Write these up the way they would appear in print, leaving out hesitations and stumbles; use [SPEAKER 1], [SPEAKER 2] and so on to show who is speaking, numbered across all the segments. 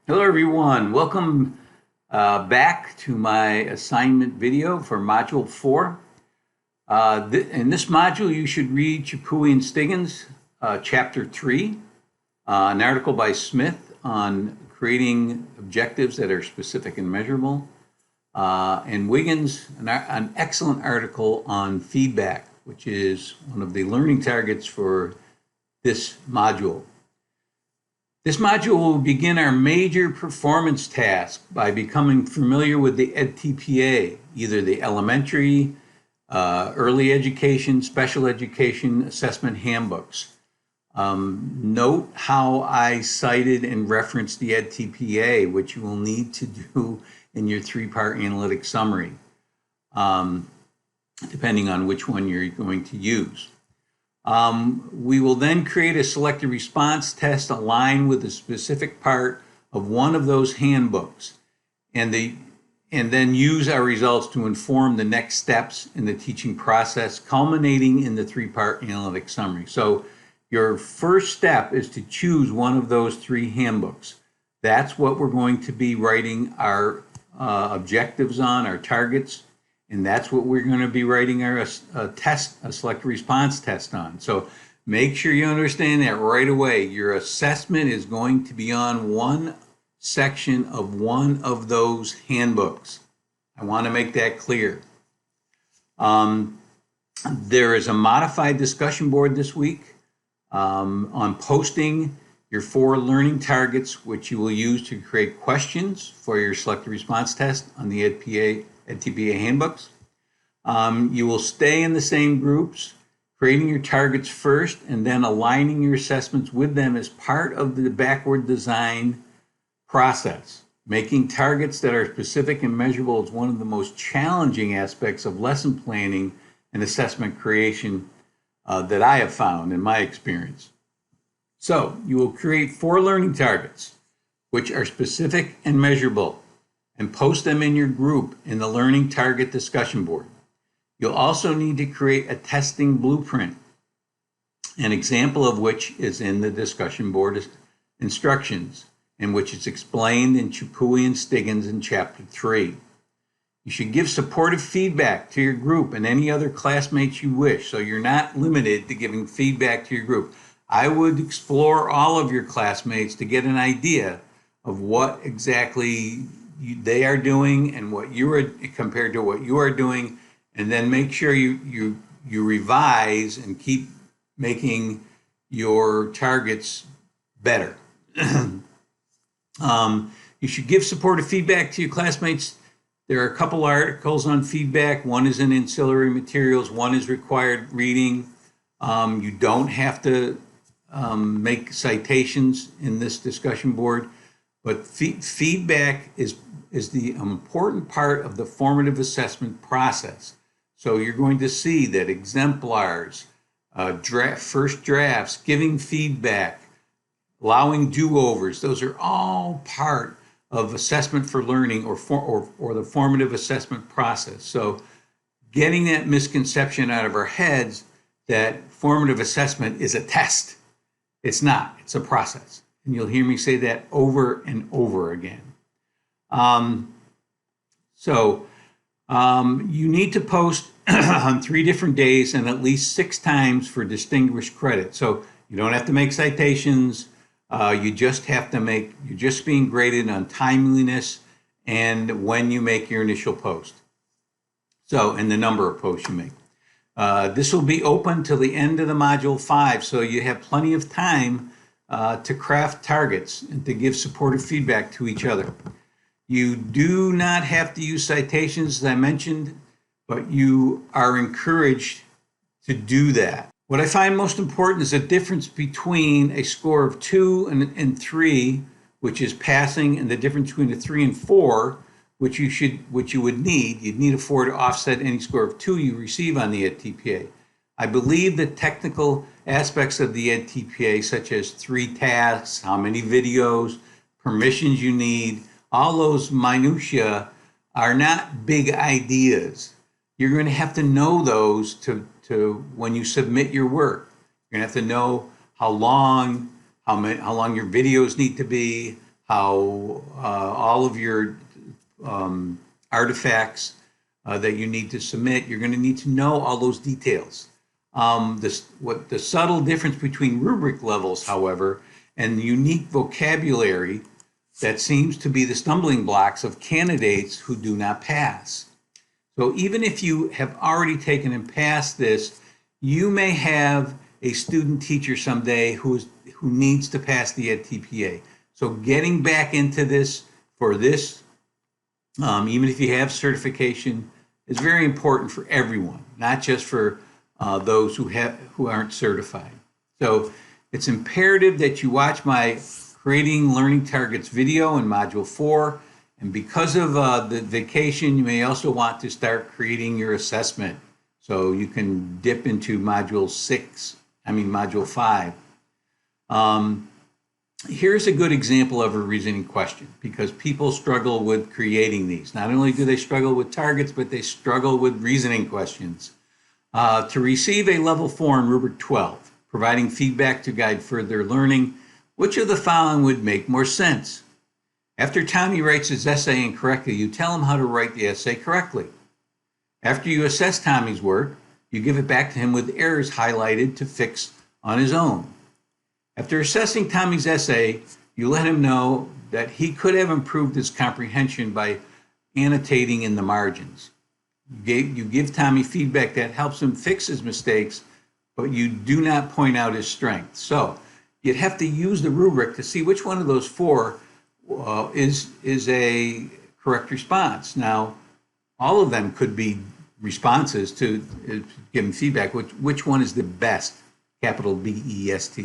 [SPEAKER 1] Hello everyone, welcome back to my assignment video for Module 4. In this module you should read Chappuis and Stiggins, Chapter 3, an article by Smith on creating objectives that are specific and measurable, and Wiggins, an excellent article on feedback, which is one of the learning targets for this module. This module will begin our major performance task by becoming familiar with the EdTPA, either the elementary, early education, special education assessment handbooks. Note how I cited and referenced the EdTPA, which you will need to do in your three-part analytic summary, depending on which one you're going to use. We will then create a selected response test aligned with a specific part of one of those handbooks, and then use our results to inform the next steps in the teaching process, culminating in the three-part analytic summary. So your first step is to choose one of those three handbooks. That's what we're going to be writing our objectives on, our targets. And that's what we're going to be writing our a select response test on. So make sure you understand that right away. Your assessment is going to be on one section of one of those handbooks. I want to make that clear. There is a modified discussion board this week on posting your 4 learning targets, which you will use to create questions for your selected response test on the EdTPA handbooks. You will stay in the same groups, creating your targets first and then aligning your assessments with them as part of the backward design process. Making targets that are specific and measurable is one of the most challenging aspects of lesson planning and assessment creation that I have found in my experience. So you will create 4 learning targets, which are specific and measurable, and post them in your group in the learning target discussion board. You'll also need to create a testing blueprint, an example of which is in the discussion board instructions, in which it's explained in Chappuis and Stiggins in Chapter 3. You should give supportive feedback to your group and any other classmates you wish, so you're not limited to giving feedback to your group. I would explore all of your classmates to get an idea of what exactly they are doing and what you are compared to what you are doing, and then make sure you revise and keep making your targets better. You should give supportive feedback to your classmates. There are a couple articles on feedback. One is in ancillary materials, one is required reading. You don't have to make citations in this discussion board, but feedback is the important part of the formative assessment process. So you're going to see that exemplars, first drafts, giving feedback, allowing do-overs, those are all part of assessment for learning or the formative assessment process. So getting that misconception out of our heads that formative assessment is a test. It's not, it's a process. And you'll hear me say that over and over again. You need to post on 3 different days and at least 6 times for distinguished credit. So you don't have to make citations. You just have to you're just being graded on timeliness and when you make your initial post. So, and the number of posts you make. This will be open till the end of the Module 5, so you have plenty of time to craft targets and to give supportive feedback to each other. You do not have to use citations, as I mentioned, but you are encouraged to do that. What I find most important is the difference between a score of 2 and 3, which is passing, and the difference between a 3 and 4, which you would need. You'd need a 4 to offset any score of 2 you receive on the EdTPA. I believe the technical aspects of the EdTPA, such as 3 tasks, how many videos, permissions you need, all those minutiae are not big ideas. You're going to have to know those to when you submit your work. You're going to have to know how long your videos need to be, how all of your artifacts that you need to submit, you're going to need to know all those details. What the subtle difference between rubric levels, however, and the unique vocabulary that seems to be the stumbling blocks of candidates who do not pass. So even if you have already taken and passed this, you may have a student teacher someday who needs to pass the EdTPA. So getting back into this for this, even if you have certification, is very important for everyone, not just for those who aren't certified. So it's imperative that you watch my Creating Learning Targets video in Module 4. And because of the vacation, you may also want to start creating your assessment. So you can dip into Module 5. Here's a good example of a reasoning question, because people struggle with creating these. Not only do they struggle with targets, but they struggle with reasoning questions. To receive a level 4 in rubric 12, providing feedback to guide further learning, which of the following would make more sense? After Tommy writes his essay incorrectly, you tell him how to write the essay correctly. After you assess Tommy's work, you give it back to him with errors highlighted to fix on his own. After assessing Tommy's essay, you let him know that he could have improved his comprehension by annotating in the margins. You give Tommy feedback that helps him fix his mistakes, but you do not point out his strengths. So you'd have to use the rubric to see which one of those 4 is a correct response. Now, all of them could be responses to give him feedback. Which one is the best? Capital BEST.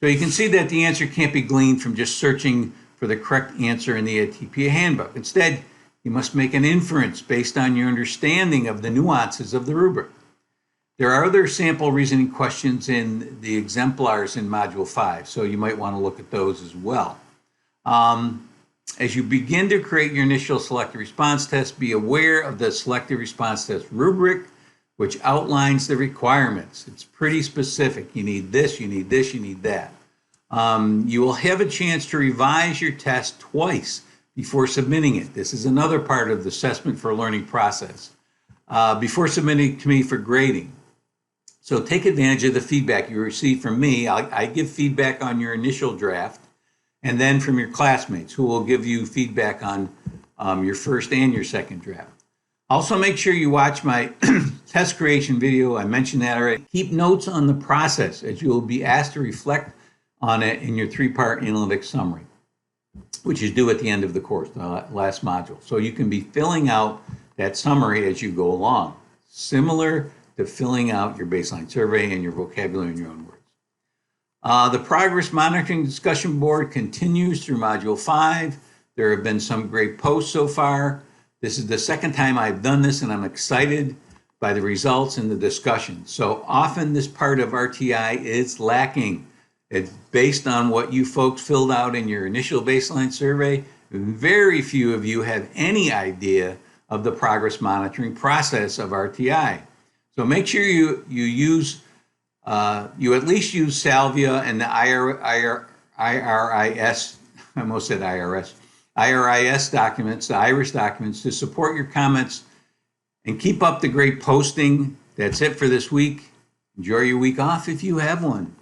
[SPEAKER 1] So you can see that the answer can't be gleaned from just searching for the correct answer in the EdTPA handbook. Instead, you must make an inference based on your understanding of the nuances of the rubric. There are other sample reasoning questions in the exemplars in Module 5, so you might want to look at those as well. As you begin to create your initial selective response test, be aware of the selective response test rubric, which outlines the requirements. It's pretty specific. You need this, you need this, you need that. You will have a chance to revise your test twice before submitting it. This is another part of the assessment for learning process. Before submitting to me for grading. So take advantage of the feedback you receive from me. I give feedback on your initial draft, and then from your classmates, who will give you feedback on your first and your second draft. Also, make sure you watch my test creation video. I mentioned that already. Keep notes on the process, as you will be asked to reflect on it in your 3-part analytic summary, which is due at the end of the course, the last module. So you can be filling out that summary as you go along, similar to filling out your baseline survey and your vocabulary in your own words. The Progress Monitoring Discussion Board continues through Module 5. There have been some great posts so far. This is the second time I've done this, and I'm excited by the results and the discussion. So often this part of RTI is lacking. It's based on what you folks filled out in your initial baseline survey. Very few of you have any idea of the progress monitoring process of RTI. So make sure you use, you at least use Salvia and the IRIS, I almost said IRS, IRIS documents, the IRIS documents, to support your comments, and keep up the great posting. That's it for this week. Enjoy your week off if you have one.